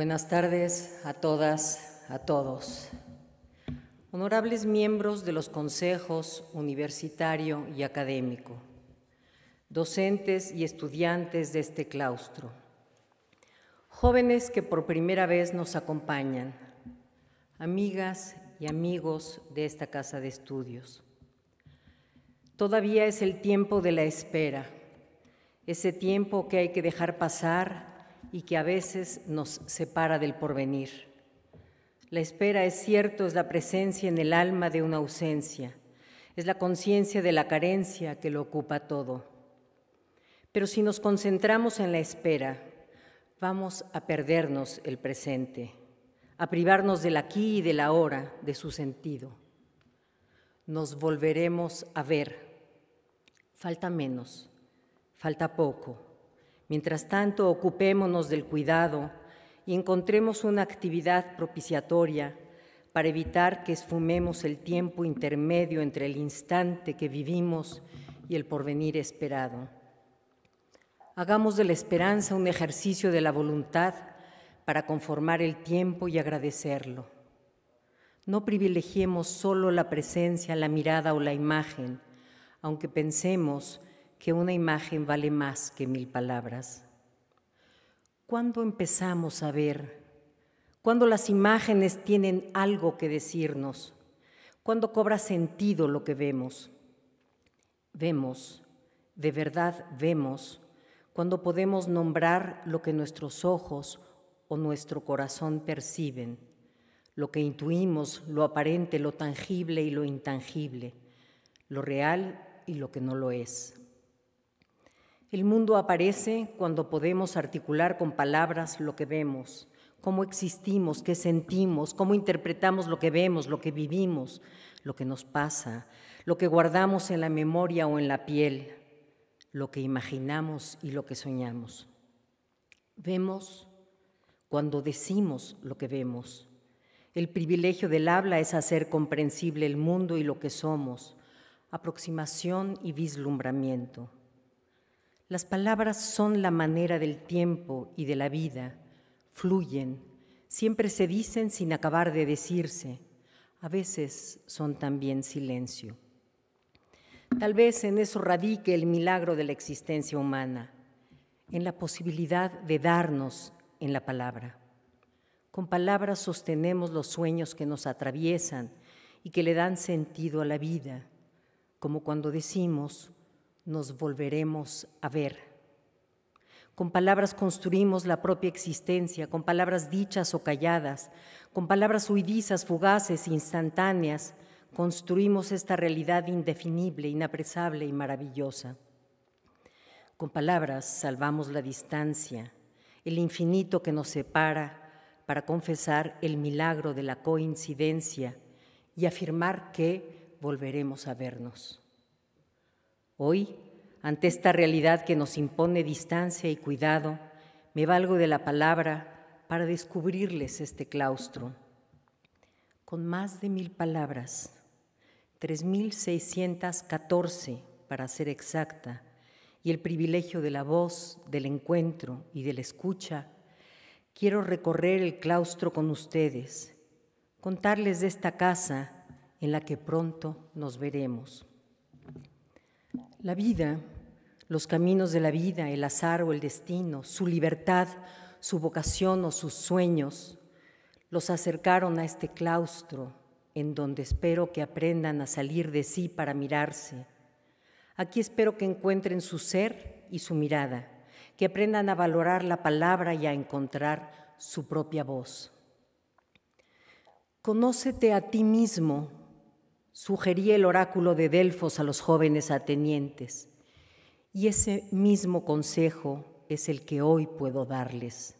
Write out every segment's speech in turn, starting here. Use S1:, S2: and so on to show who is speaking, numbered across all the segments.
S1: Buenas tardes a todas, a todos. Honorables miembros de los consejos universitario y académico, docentes y estudiantes de este claustro, jóvenes que por primera vez nos acompañan, amigas y amigos de esta casa de estudios. Todavía es el tiempo de la espera, ese tiempo que hay que dejar pasar y que a veces nos separa del porvenir. La espera, es cierto, es la presencia en el alma de una ausencia, es la conciencia de la carencia que lo ocupa todo. Pero si nos concentramos en la espera, vamos a perdernos el presente, a privarnos del aquí y del ahora, de su sentido. Nos volveremos a ver. Falta menos, falta poco. Mientras tanto, ocupémonos del cuidado y encontremos una actividad propiciatoria para evitar que esfumemos el tiempo intermedio entre el instante que vivimos y el porvenir esperado. Hagamos de la esperanza un ejercicio de la voluntad para conformar el tiempo y agradecerlo. No privilegiemos solo la presencia, la mirada o la imagen, aunque pensemos que una imagen vale más que 1000 palabras. ¿Cuándo empezamos a ver? ¿Cuándo las imágenes tienen algo que decirnos? ¿Cuándo cobra sentido lo que vemos? Vemos, de verdad vemos, cuando podemos nombrar lo que nuestros ojos o nuestro corazón perciben, lo que intuimos, lo aparente, lo tangible y lo intangible, lo real y lo que no lo es. El mundo aparece cuando podemos articular con palabras lo que vemos, cómo existimos, qué sentimos, cómo interpretamos lo que vemos, lo que vivimos, lo que nos pasa, lo que guardamos en la memoria o en la piel, lo que imaginamos y lo que soñamos. Vemos cuando decimos lo que vemos. El privilegio del habla es hacer comprensible el mundo y lo que somos, aproximación y vislumbramiento. Las palabras son la manera del tiempo y de la vida, fluyen, siempre se dicen sin acabar de decirse, a veces son también silencio. Tal vez en eso radique el milagro de la existencia humana, en la posibilidad de darnos en la palabra. Con palabras sostenemos los sueños que nos atraviesan y que le dan sentido a la vida, como cuando decimos, nos volveremos a ver. Con palabras construimos la propia existencia, con palabras dichas o calladas, con palabras huidizas, fugaces, instantáneas, construimos esta realidad indefinible, inapresable y maravillosa. Con palabras salvamos la distancia, el infinito que nos separa para confesar el milagro de la coincidencia y afirmar que volveremos a vernos. Hoy, ante esta realidad que nos impone distancia y cuidado, me valgo de la palabra para descubrirles este claustro. Con más de 1000 palabras, 3614 para ser exacta, y el privilegio de la voz, del encuentro y de la escucha, quiero recorrer el claustro con ustedes, contarles de esta casa en la que pronto nos veremos. La vida, los caminos de la vida, el azar o el destino, su libertad, su vocación o sus sueños, los acercaron a este claustro en donde espero que aprendan a salir de sí para mirarse. Aquí espero que encuentren su ser y su mirada, que aprendan a valorar la palabra y a encontrar su propia voz. Conócete a ti mismo, sugería el oráculo de Delfos a los jóvenes atenienses, y ese mismo consejo es el que hoy puedo darles.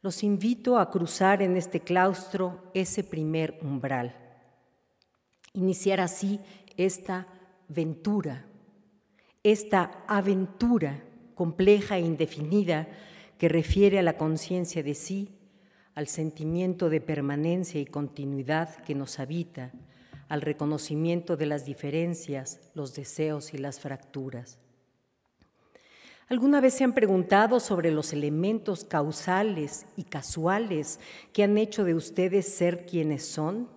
S1: Los invito a cruzar en este claustro ese primer umbral, iniciar así esta aventura compleja e indefinida que refiere a la conciencia de sí, al sentimiento de permanencia y continuidad que nos habita, al reconocimiento de las diferencias, los deseos y las fracturas. ¿Alguna vez se han preguntado sobre los elementos causales y casuales que han hecho de ustedes ser quienes son?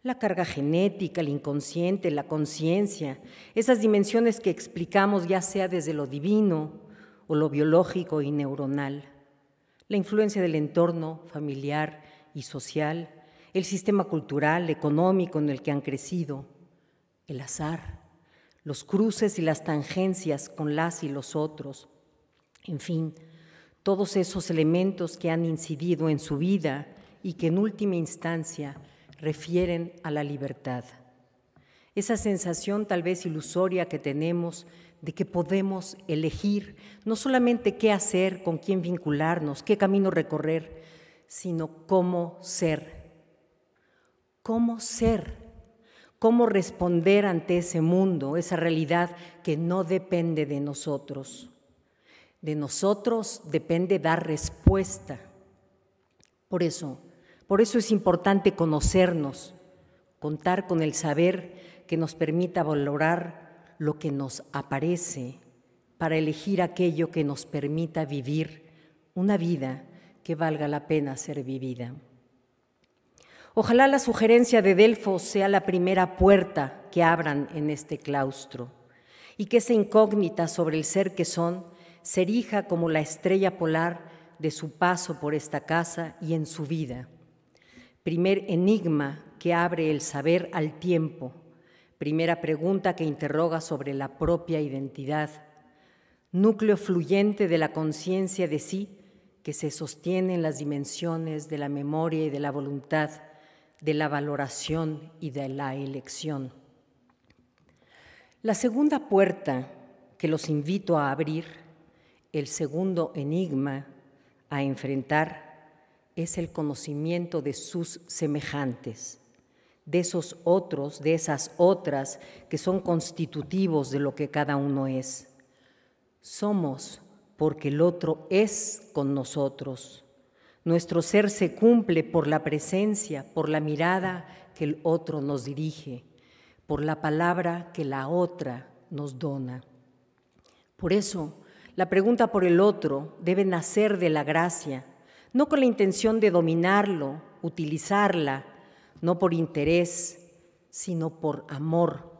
S1: La carga genética, el inconsciente, la conciencia, esas dimensiones que explicamos ya sea desde lo divino o lo biológico y neuronal. La influencia del entorno familiar y social, el sistema cultural, económico en el que han crecido, el azar, los cruces y las tangencias con las y los otros, en fin, todos esos elementos que han incidido en su vida y que en última instancia refieren a la libertad. Esa sensación tal vez ilusoria que tenemos de que podemos elegir no solamente qué hacer, con quién vincularnos, qué camino recorrer, sino cómo ser. Cómo ser, cómo responder ante ese mundo, esa realidad que no depende de nosotros. De nosotros depende dar respuesta. Por eso es importante conocernos, contar con el saber que nos permita valorar lo que nos aparece para elegir aquello que nos permita vivir una vida que valga la pena ser vivida. Ojalá la sugerencia de Delfos sea la primera puerta que abran en este claustro y que esa incógnita sobre el ser que son se erija como la estrella polar de su paso por esta casa y en su vida. Primer enigma que abre el saber al tiempo, primera pregunta que interroga sobre la propia identidad, núcleo fluyente de la conciencia de sí que se sostiene en las dimensiones de la memoria y de la voluntad, de la valoración y de la elección. La segunda puerta que los invito a abrir, el segundo enigma a enfrentar, es el conocimiento de sus semejantes, de esos otros, de esas otras que son constitutivos de lo que cada uno es. Somos porque el otro es con nosotros. Nuestro ser se cumple por la presencia, por la mirada que el otro nos dirige, por la palabra que la otra nos dona. Por eso, la pregunta por el otro debe nacer de la gracia, no con la intención de dominarlo, utilizarla, no por interés, sino por amor,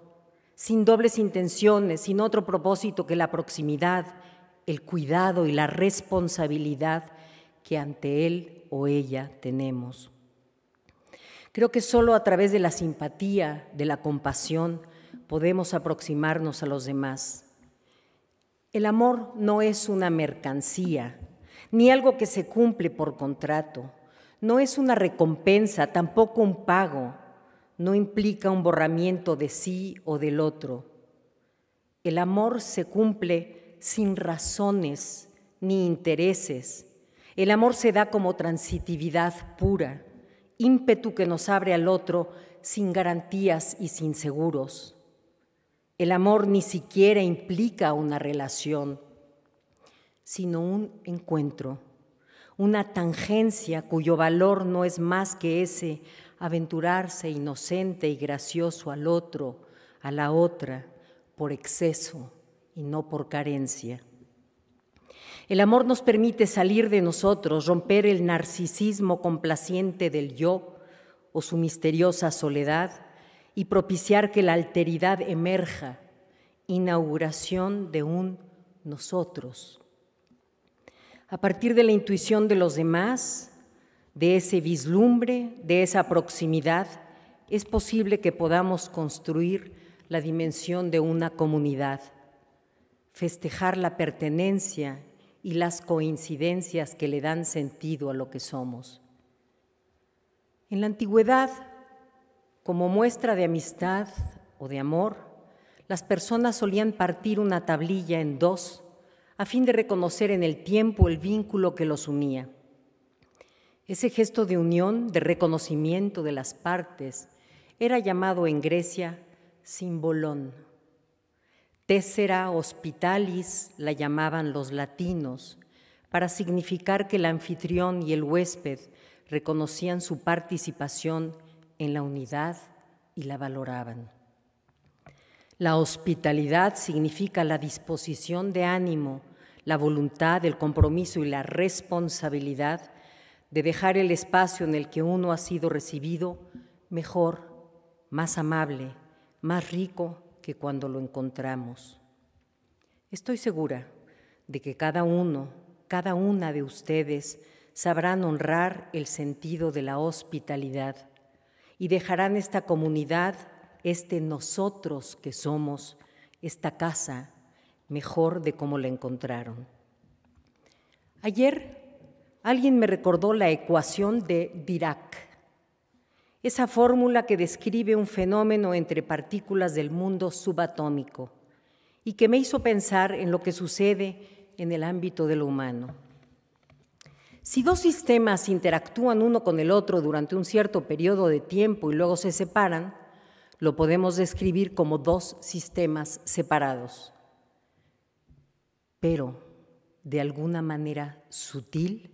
S1: sin dobles intenciones, sin otro propósito que la proximidad, el cuidado y la responsabilidad que ante él o ella tenemos. Creo que solo a través de la simpatía, de la compasión, podemos aproximarnos a los demás. El amor no es una mercancía, ni algo que se cumple por contrato. No es una recompensa, tampoco un pago. No implica un borramiento de sí o del otro. El amor se cumple sin razones ni intereses. El amor se da como transitividad pura, ímpetu que nos abre al otro sin garantías y sin seguros. El amor ni siquiera implica una relación, sino un encuentro, una tangencia cuyo valor no es más que ese aventurarse inocente y gracioso al otro, a la otra, por exceso y no por carencia. El amor nos permite salir de nosotros, romper el narcisismo complaciente del yo o su misteriosa soledad y propiciar que la alteridad emerja, inauguración de un nosotros. A partir de la intuición de los demás, de ese vislumbre, de esa proximidad, es posible que podamos construir la dimensión de una comunidad, festejar la pertenencia y las coincidencias que le dan sentido a lo que somos. En la antigüedad, como muestra de amistad o de amor, las personas solían partir una tablilla en dos a fin de reconocer en el tiempo el vínculo que los unía. Ese gesto de unión, de reconocimiento de las partes, era llamado en Grecia simbolón. Tessera hospitalis la llamaban los latinos, para significar que el anfitrión y el huésped reconocían su participación en la unidad y la valoraban. La hospitalidad significa la disposición de ánimo la voluntad, el compromiso y la responsabilidad de dejar el espacio en el que uno ha sido recibido mejor, más amable, más rico que cuando lo encontramos. Estoy segura de que cada uno, cada una de ustedes sabrán honrar el sentido de la hospitalidad y dejarán esta comunidad, este nosotros que somos, esta casa, mejor de cómo la encontraron. Ayer alguien me recordó la ecuación de Dirac, esa fórmula que describe un fenómeno entre partículas del mundo subatómico y que me hizo pensar en lo que sucede en el ámbito de lo humano. Si dos sistemas interactúan uno con el otro durante un cierto periodo de tiempo y luego se separan, lo podemos describir como dos sistemas separados. Pero, de alguna manera sutil,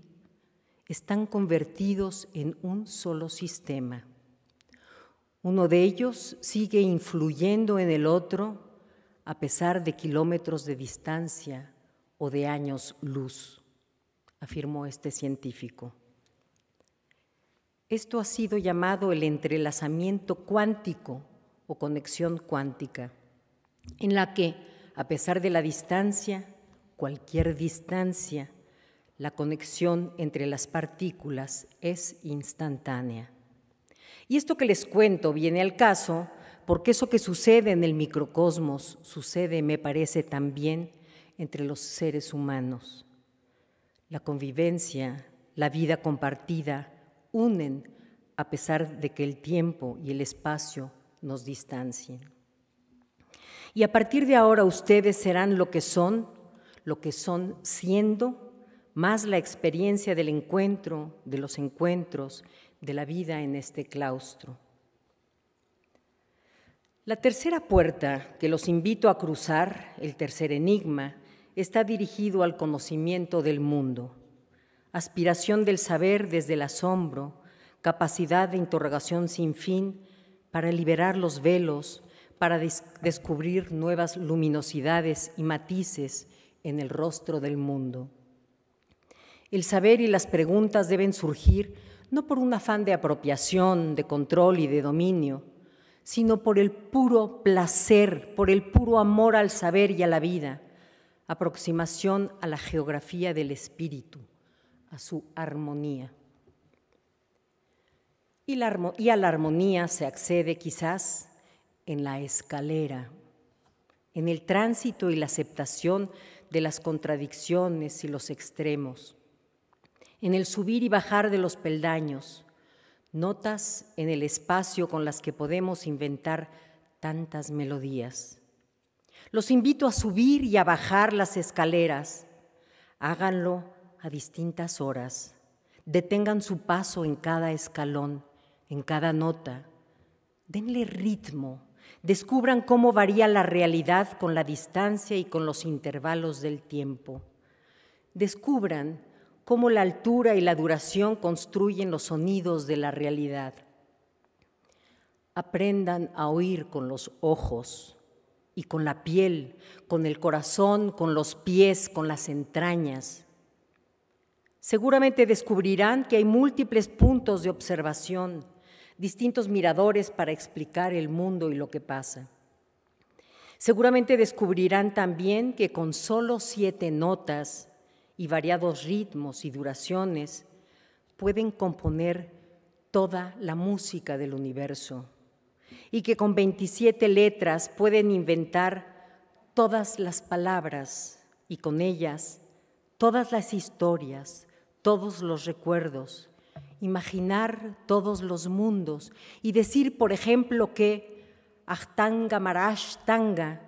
S1: están convertidos en un solo sistema. Uno de ellos sigue influyendo en el otro a pesar de kilómetros de distancia o de años luz, afirmó este científico. Esto ha sido llamado el entrelazamiento cuántico o conexión cuántica, en la que, a pesar de la distancia, cualquier distancia, la conexión entre las partículas es instantánea. Y esto que les cuento viene al caso porque eso que sucede en el microcosmos sucede, me parece, también entre los seres humanos. La convivencia, la vida compartida, unen a pesar de que el tiempo y el espacio nos distancien. Y a partir de ahora ustedes serán lo que son siendo, más la experiencia del encuentro, de los encuentros, de la vida en este claustro. La tercera puerta que los invito a cruzar, el tercer enigma, está dirigido al conocimiento del mundo, aspiración del saber desde el asombro, capacidad de interrogación sin fin para liberar los velos, para descubrir nuevas luminosidades y matices en el rostro del mundo. El saber y las preguntas deben surgir no por un afán de apropiación, de control y de dominio, sino por el puro placer, por el puro amor al saber y a la vida, aproximación a la geografía del espíritu, a su armonía. Y a la armonía se accede quizás en la escalera, en el tránsito y la aceptación de las contradicciones y los extremos, en el subir y bajar de los peldaños, notas en el espacio con las que podemos inventar tantas melodías. Los invito a subir y a bajar las escaleras. Háganlo a distintas horas. Detengan su paso en cada escalón, en cada nota. Denle ritmo. Descubran cómo varía la realidad con la distancia y con los intervalos del tiempo. Descubran cómo la altura y la duración construyen los sonidos de la realidad. Aprendan a oír con los ojos y con la piel, con el corazón, con los pies, con las entrañas. Seguramente descubrirán que hay múltiples puntos de observación, distintos miradores para explicar el mundo y lo que pasa. Seguramente descubrirán también que con solo 7 notas y variados ritmos y duraciones pueden componer toda la música del universo y que con 27 letras pueden inventar todas las palabras y con ellas todas las historias, todos los recuerdos, imaginar todos los mundos y decir, por ejemplo, que Ahtanga Marash Tanga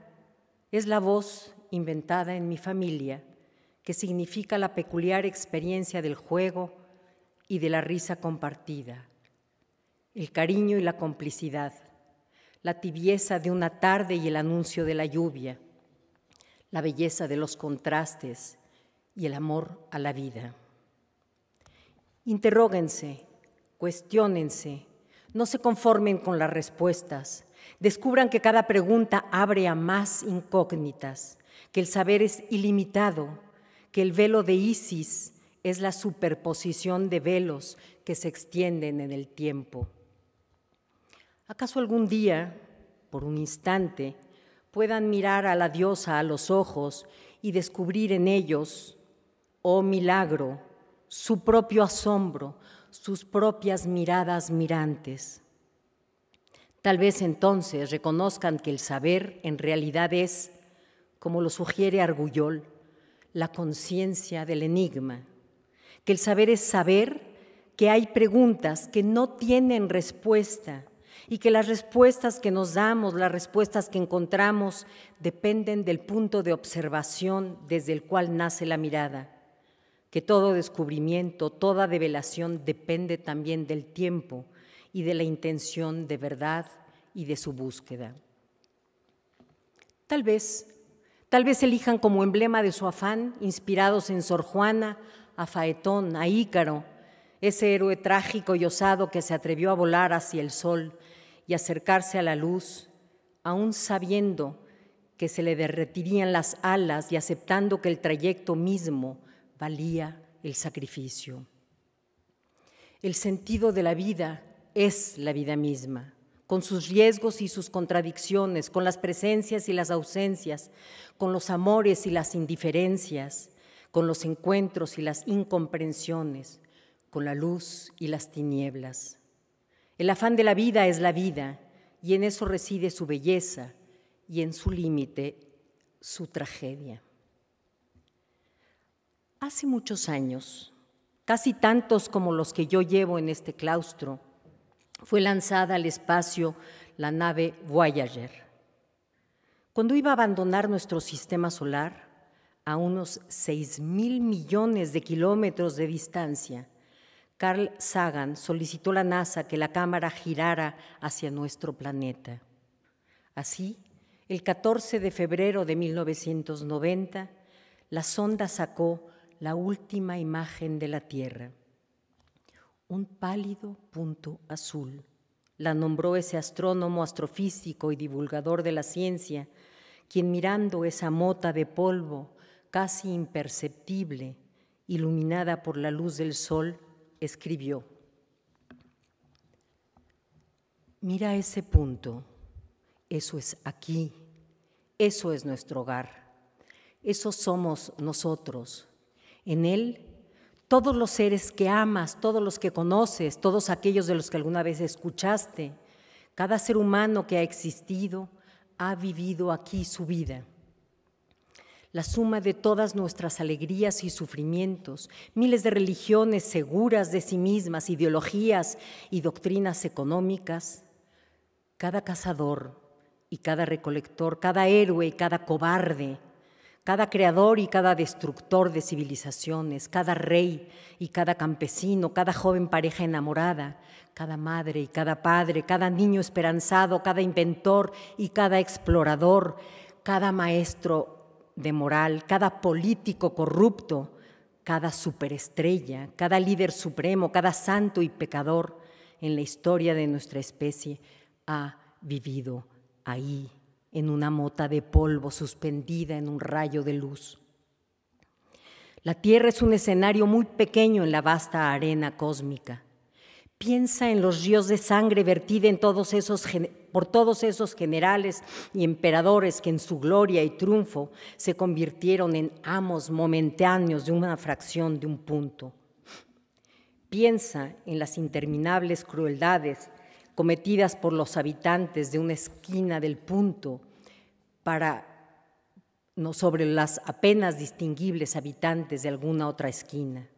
S1: es la voz inventada en mi familia, que significa la peculiar experiencia del juego y de la risa compartida, el cariño y la complicidad, la tibieza de una tarde y el anuncio de la lluvia, la belleza de los contrastes y el amor a la vida. Interróguense, cuestiónense, no se conformen con las respuestas, descubran que cada pregunta abre a más incógnitas, que el saber es ilimitado, que el velo de Isis es la superposición de velos que se extienden en el tiempo. ¿Acaso algún día, por un instante, puedan mirar a la diosa a los ojos y descubrir en ellos, oh milagro, su propio asombro, sus propias miradas mirantes? Tal vez entonces reconozcan que el saber en realidad es, como lo sugiere Argullol, la conciencia del enigma, que el saber es saber que hay preguntas que no tienen respuesta y que las respuestas que nos damos, las respuestas que encontramos, dependen del punto de observación desde el cual nace la mirada, que todo descubrimiento, toda develación depende también del tiempo y de la intención de verdad y de su búsqueda. Tal vez elijan como emblema de su afán, inspirados en Sor Juana, a Faetón, a Ícaro, ese héroe trágico y osado que se atrevió a volar hacia el sol y acercarse a la luz, aún sabiendo que se le derretirían las alas y aceptando que el trayecto mismo valía el sacrificio. El sentido de la vida es la vida misma, con sus riesgos y sus contradicciones, con las presencias y las ausencias, con los amores y las indiferencias, con los encuentros y las incomprensiones, con la luz y las tinieblas. El afán de la vida es la vida, y en eso reside su belleza y en su límite su tragedia. Hace muchos años, casi tantos como los que yo llevo en este claustro, fue lanzada al espacio la nave Voyager. Cuando iba a abandonar nuestro sistema solar, a unos 6,000 millones de kilómetros de distancia, Carl Sagan solicitó a la NASA que la cámara girara hacia nuestro planeta. Así, el 14 de febrero de 1990, la sonda sacó la última imagen de la Tierra. Un pálido punto azul, la nombró ese astrónomo, astrofísico y divulgador de la ciencia, quien mirando esa mota de polvo casi imperceptible, iluminada por la luz del sol, escribió: mira ese punto, eso es aquí, eso es nuestro hogar, eso somos nosotros. En él, todos los seres que amas, todos los que conoces, todos aquellos de los que alguna vez escuchaste, cada ser humano que ha existido, ha vivido aquí su vida. La suma de todas nuestras alegrías y sufrimientos, miles de religiones seguras de sí mismas, ideologías y doctrinas económicas, cada cazador y cada recolector, cada héroe y cada cobarde, cada creador y cada destructor de civilizaciones, cada rey y cada campesino, cada joven pareja enamorada, cada madre y cada padre, cada niño esperanzado, cada inventor y cada explorador, cada maestro de moral, cada político corrupto, cada superestrella, cada líder supremo, cada santo y pecador en la historia de nuestra especie ha vivido ahí, en una mota de polvo suspendida en un rayo de luz. La Tierra es un escenario muy pequeño en la vasta arena cósmica. Piensa en los ríos de sangre vertida por todos esos generales y emperadores que en su gloria y triunfo se convirtieron en amos momentáneos de una fracción de un punto. Piensa en las interminables crueldades cometidas por los habitantes de una esquina del punto sobre las apenas distinguibles habitantes de alguna otra esquina.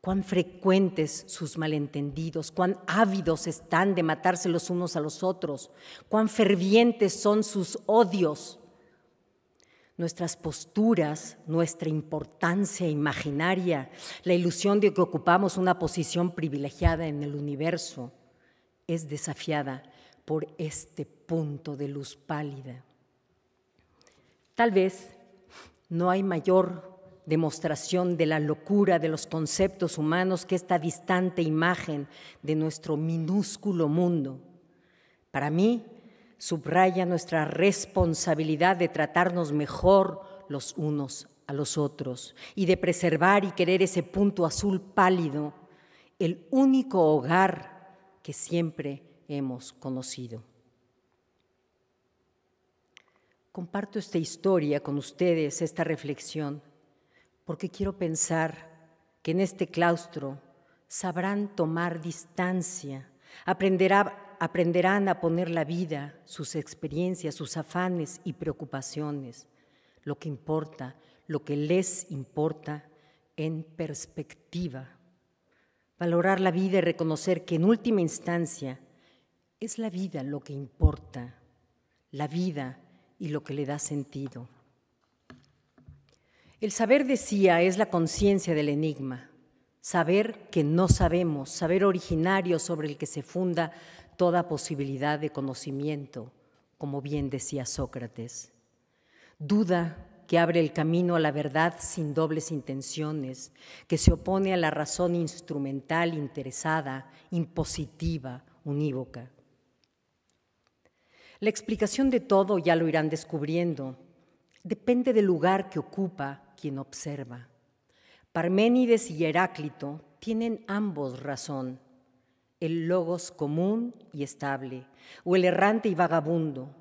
S1: Cuán frecuentes sus malentendidos, cuán ávidos están de matarse los unos a los otros, cuán fervientes son sus odios. Nuestras posturas, nuestra importancia imaginaria, la ilusión de que ocupamos una posición privilegiada en el universo, es desafiada por este punto de luz pálida. Tal vez no hay mayor demostración de la locura de los conceptos humanos que esta distante imagen de nuestro minúsculo mundo. Para mí, subraya nuestra responsabilidad de tratarnos mejor los unos a los otros y de preservar y querer ese punto azul pálido, el único hogar que siempre hemos conocido. Comparto esta historia con ustedes, esta reflexión, porque quiero pensar que en este claustro sabrán tomar distancia, aprenderán a poner la vida, sus experiencias, sus afanes y preocupaciones, lo que importa, lo que les importa, en perspectiva. Valorar la vida y reconocer que en última instancia es la vida lo que importa, la vida y lo que le da sentido. El saber, decía, es la conciencia del enigma, saber que no sabemos, saber originario sobre el que se funda toda posibilidad de conocimiento, como bien decía Sócrates. Duda que abre el camino a la verdad sin dobles intenciones, que se opone a la razón instrumental, interesada, impositiva, unívoca. La explicación de todo, ya lo irán descubriendo, depende del lugar que ocupa quien observa. Parménides y Heráclito tienen ambos razón, el logos común y estable, o el errante y vagabundo,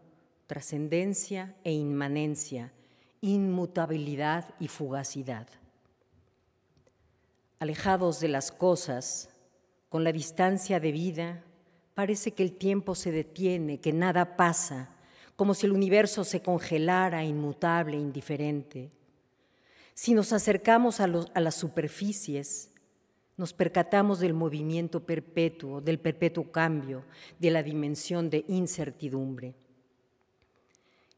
S1: trascendencia e inmanencia, inmutabilidad y fugacidad. Alejados de las cosas, con la distancia debida, parece que el tiempo se detiene, que nada pasa, como si el universo se congelara inmutable, indiferente. Si nos acercamos a las superficies, nos percatamos del movimiento perpetuo, del perpetuo cambio, de la dimensión de incertidumbre.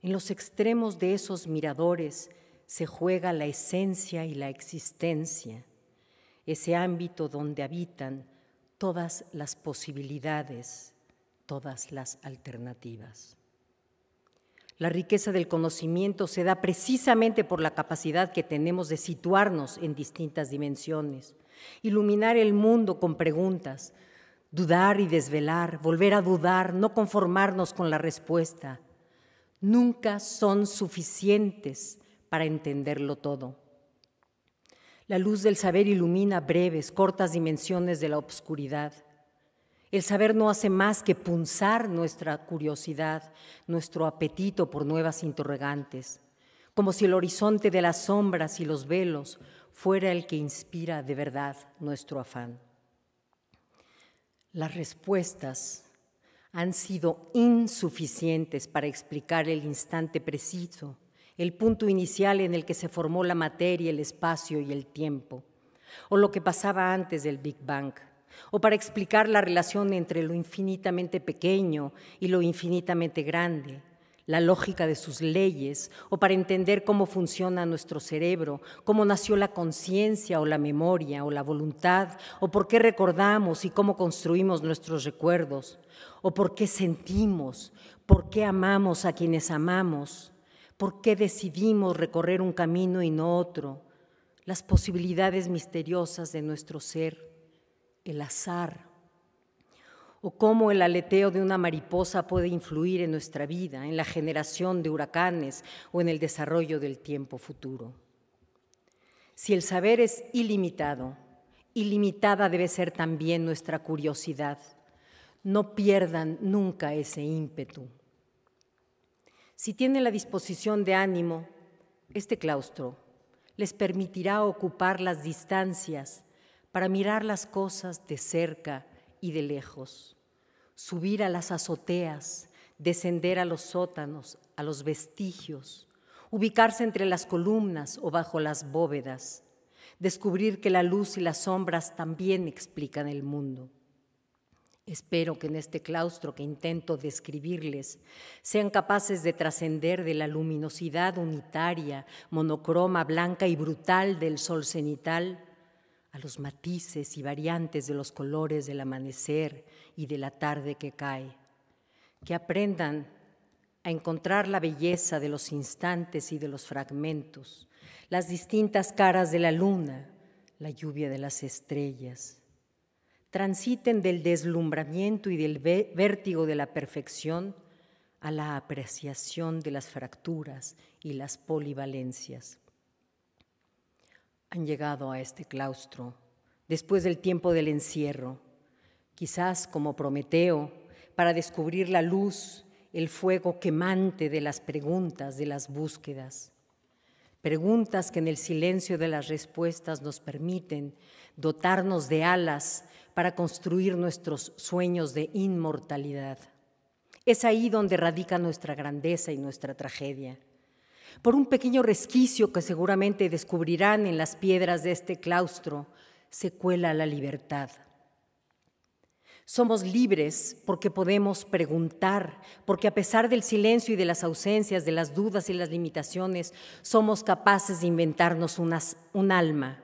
S1: En los extremos de esos miradores se juega la esencia y la existencia, ese ámbito donde habitan todas las posibilidades, todas las alternativas. La riqueza del conocimiento se da precisamente por la capacidad que tenemos de situarnos en distintas dimensiones, iluminar el mundo con preguntas, dudar y desvelar, volver a dudar, no conformarnos con la respuesta. Nunca son suficientes para entenderlo todo. La luz del saber ilumina breves, cortas dimensiones de la obscuridad. El saber no hace más que punzar nuestra curiosidad, nuestro apetito por nuevas interrogantes, como si el horizonte de las sombras y los velos fuera el que inspira de verdad nuestro afán. Las respuestas han sido insuficientes para explicar el instante preciso, el punto inicial en el que se formó la materia, el espacio y el tiempo, o lo que pasaba antes del Big Bang, o para explicar la relación entre lo infinitamente pequeño y lo infinitamente grande, la lógica de sus leyes, o para entender cómo funciona nuestro cerebro, cómo nació la conciencia o la memoria o la voluntad, o por qué recordamos y cómo construimos nuestros recuerdos, o por qué sentimos, por qué amamos a quienes amamos, por qué decidimos recorrer un camino y no otro, las posibilidades misteriosas de nuestro ser, el azar, o cómo el aleteo de una mariposa puede influir en nuestra vida, en la generación de huracanes o en el desarrollo del tiempo futuro. Si el saber es ilimitado, ilimitada debe ser también nuestra curiosidad. No pierdan nunca ese ímpetu. Si tienen la disposición de ánimo, este claustro les permitirá ocupar las distancias para mirar las cosas de cerca y de lejos, subir a las azoteas, descender a los sótanos, a los vestigios, ubicarse entre las columnas o bajo las bóvedas, descubrir que la luz y las sombras también explican el mundo. Espero que en este claustro que intento describirles sean capaces de trascender de la luminosidad unitaria, monocroma, blanca y brutal del sol cenital a los matices y variantes de los colores del amanecer y de la tarde que cae, que aprendan a encontrar la belleza de los instantes y de los fragmentos, las distintas caras de la luna, la lluvia de las estrellas. Transiten del deslumbramiento y del vértigo de la perfección a la apreciación de las fracturas y las polivalencias. Han llegado a este claustro después del tiempo del encierro, quizás como Prometeo, para descubrir la luz, el fuego quemante de las preguntas, de las búsquedas. Preguntas que en el silencio de las respuestas nos permiten dotarnos de alas para construir nuestros sueños de inmortalidad. Es ahí donde radica nuestra grandeza y nuestra tragedia. Por un pequeño resquicio que seguramente descubrirán en las piedras de este claustro, se cuela la libertad. Somos libres porque podemos preguntar, porque a pesar del silencio y de las ausencias, de las dudas y las limitaciones, somos capaces de inventarnos un alma,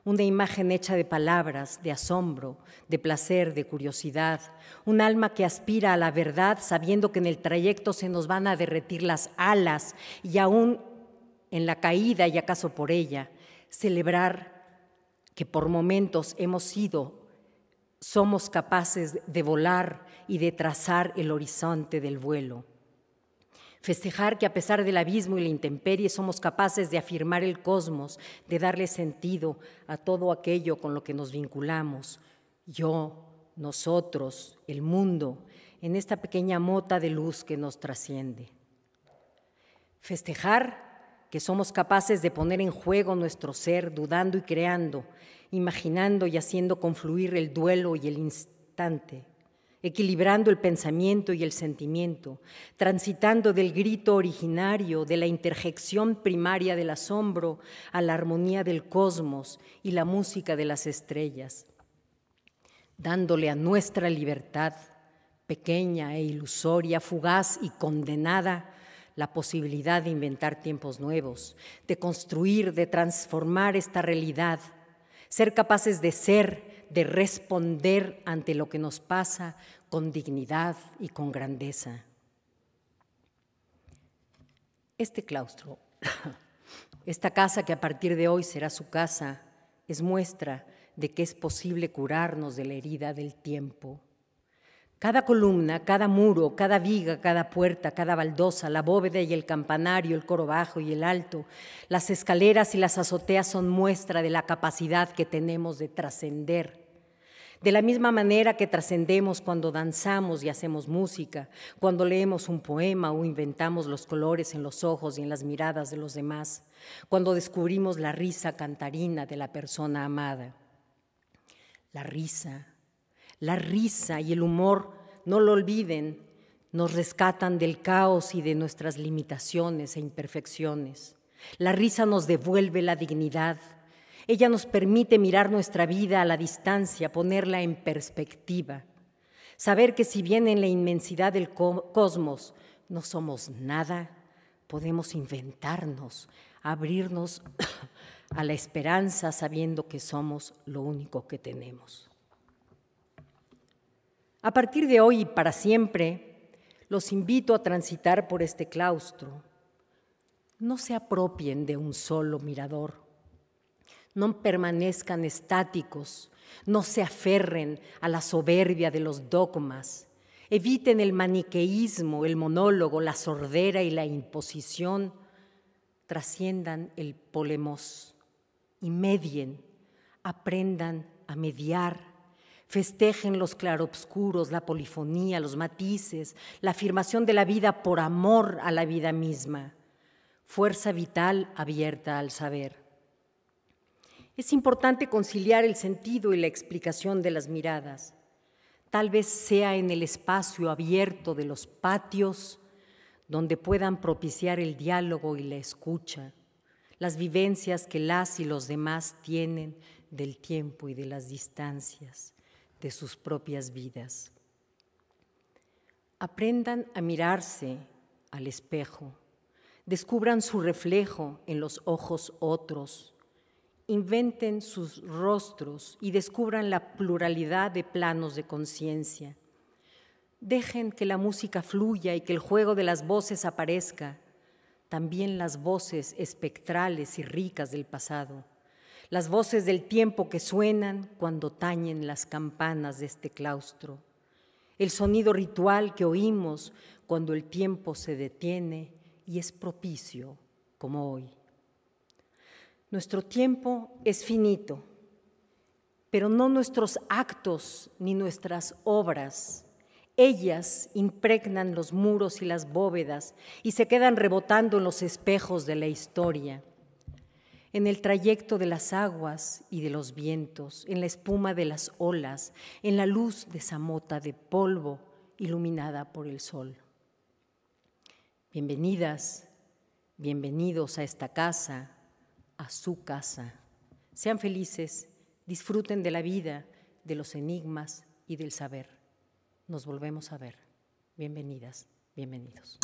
S1: una imagen hecha de palabras, de asombro, de placer, de curiosidad, un alma que aspira a la verdad sabiendo que en el trayecto se nos van a derretir las alas y aún en la caída y acaso por ella, celebrar que por momentos somos capaces de volar y de trazar el horizonte del vuelo. Festejar que a pesar del abismo y la intemperie somos capaces de afirmar el cosmos, de darle sentido a todo aquello con lo que nos vinculamos. Yo, nosotros, el mundo, en esta pequeña mota de luz que nos trasciende. Festejar que somos capaces de poner en juego nuestro ser, dudando y creando, imaginando y haciendo confluir el duelo y el instante, equilibrando el pensamiento y el sentimiento, transitando del grito originario, de la interjección primaria del asombro, a la armonía del cosmos y la música de las estrellas, dándole a nuestra libertad, pequeña e ilusoria, fugaz y condenada, la posibilidad de inventar tiempos nuevos, de construir, de transformar esta realidad, ser capaces de ser, de responder ante lo que nos pasa con dignidad y con grandeza. Este claustro, esta casa que a partir de hoy será su casa, es muestra de que es posible curarnos de la herida del tiempo. Cada columna, cada muro, cada viga, cada puerta, cada baldosa, la bóveda y el campanario, el coro bajo y el alto, las escaleras y las azoteas son muestra de la capacidad que tenemos de trascender. De la misma manera que trascendemos cuando danzamos y hacemos música, cuando leemos un poema o inventamos los colores en los ojos y en las miradas de los demás, cuando descubrimos la risa cantarina de la persona amada. La risa y el humor, no lo olviden, nos rescatan del caos y de nuestras limitaciones e imperfecciones. La risa nos devuelve la dignidad. Ella nos permite mirar nuestra vida a la distancia, ponerla en perspectiva. Saber que si bien en la inmensidad del cosmos no somos nada, podemos inventarnos, abrirnos a la esperanza sabiendo que somos lo único que tenemos. A partir de hoy y para siempre, los invito a transitar por este claustro. No se apropien de un solo mirador, no permanezcan estáticos, no se aferren a la soberbia de los dogmas, eviten el maniqueísmo, el monólogo, la sordera y la imposición, trasciendan el polemos y medien, aprendan a mediar. Festejen los claroscuros, la polifonía, los matices, la afirmación de la vida por amor a la vida misma, fuerza vital abierta al saber. Es importante conciliar el sentido y la explicación de las miradas. Tal vez sea en el espacio abierto de los patios donde puedan propiciar el diálogo y la escucha, las vivencias que las y los demás tienen del tiempo y de las distancias, de sus propias vidas. Aprendan a mirarse al espejo, descubran su reflejo en los ojos otros, inventen sus rostros y descubran la pluralidad de planos de conciencia. Dejen que la música fluya y que el juego de las voces aparezca, también las voces espectrales y ricas del pasado. Las voces del tiempo que suenan cuando tañen las campanas de este claustro, el sonido ritual que oímos cuando el tiempo se detiene y es propicio como hoy. Nuestro tiempo es finito, pero no nuestros actos ni nuestras obras. Ellas impregnan los muros y las bóvedas y se quedan rebotando en los espejos de la historia, en el trayecto de las aguas y de los vientos, en la espuma de las olas, en la luz de esa mota de polvo iluminada por el sol. Bienvenidas, bienvenidos a esta casa, a su casa. Sean felices, disfruten de la vida, de los enigmas y del saber. Nos volvemos a ver. Bienvenidas, bienvenidos.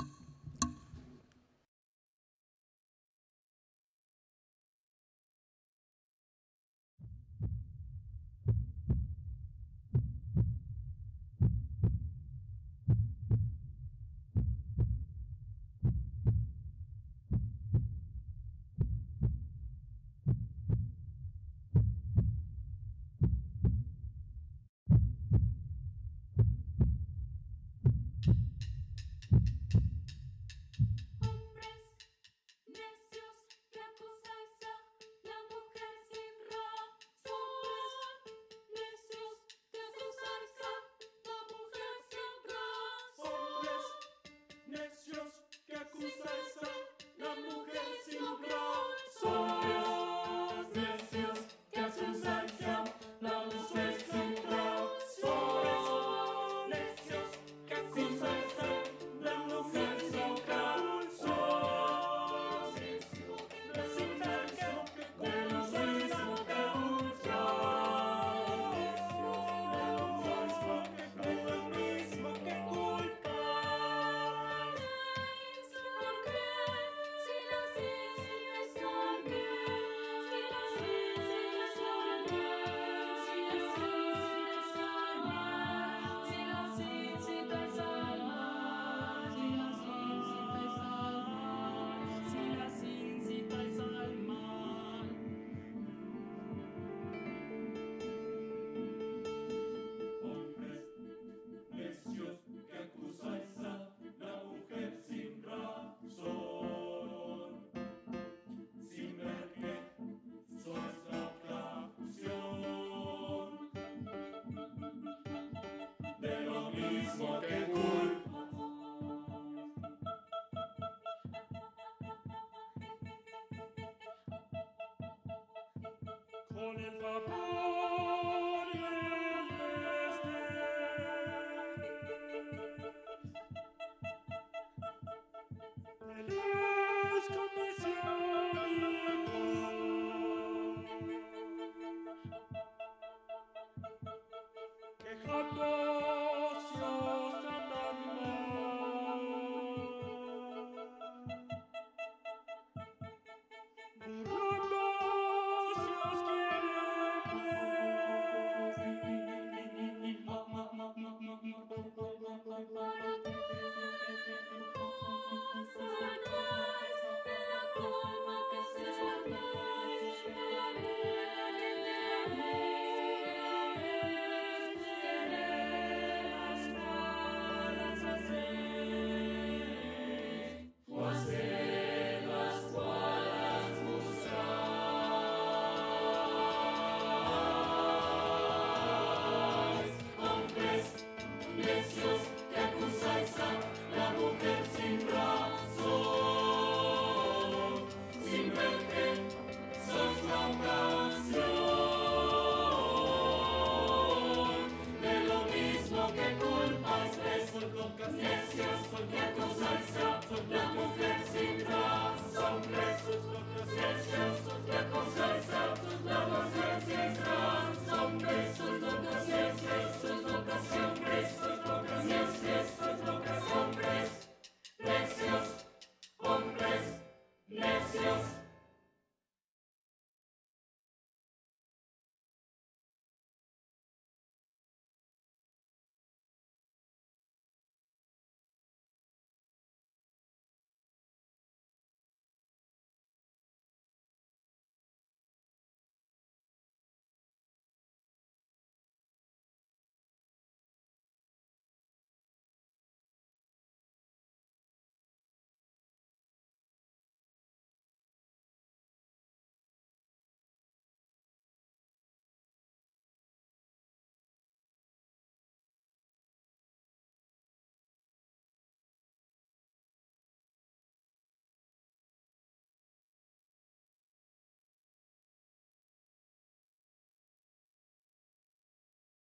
S2: Con el vapor y el estrés, el escondicialismo, quejándose tan mal, burlándose os necios, porque acusáis a la mujer sin razón, presos, locos, necios, porque acusáis